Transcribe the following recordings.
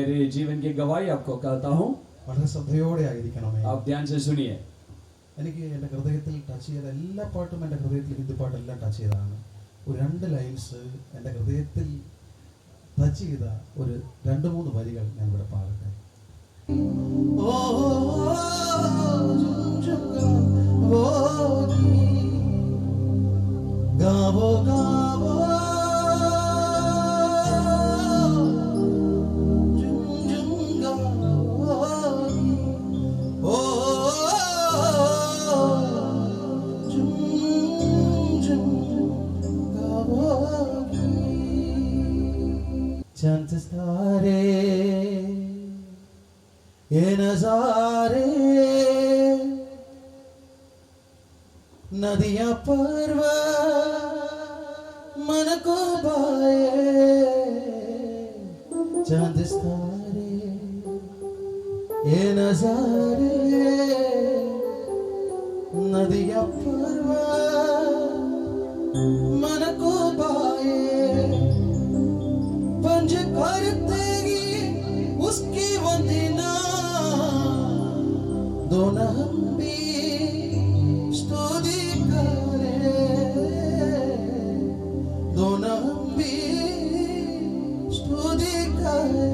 मेरे जीवन की गवाही आपको कहता हूँ, വളരെ ശ്രദ്ധയോടെ ആയിരിക്കണമേ. आप ध्यान से सुनिए. എനിക്ക് എൻ്റെ ഹൃദയത്തിൽ ടച്ച് ചെയ്ത എല്ലാ പാട്ടും എൻ്റെ ഹൃദയത്തിൽ ഹിന്ദി പാട്ടെല്ലാം ടച്ച് ചെയ്തതാണ്. ഒരു 2 ലൈൻസ് എൻ്റെ ഹൃദയത്തിൽ ടച്ച് ചെയ്ത ഒരു 2-3 വരികൾ ഞാൻ ഇവിടെ പാടട്ടെ. ഗാവോ ഗാവോ चंद तारे ये नजारे नदियां पर्वत मन को भाए चंद तारे ये नजारे नदियां पर्वत मन को भाए पंज करतेगी उसकी वंदना दोनों हम भी स्तुति करे दोनों हम भी स्तुति करे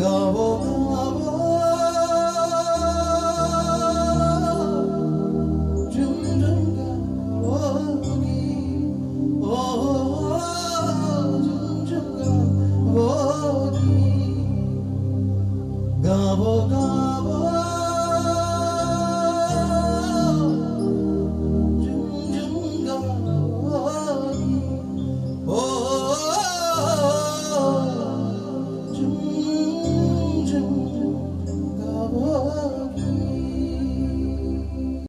गावो गावो झुम झुम गावोगी ओ गावो गावो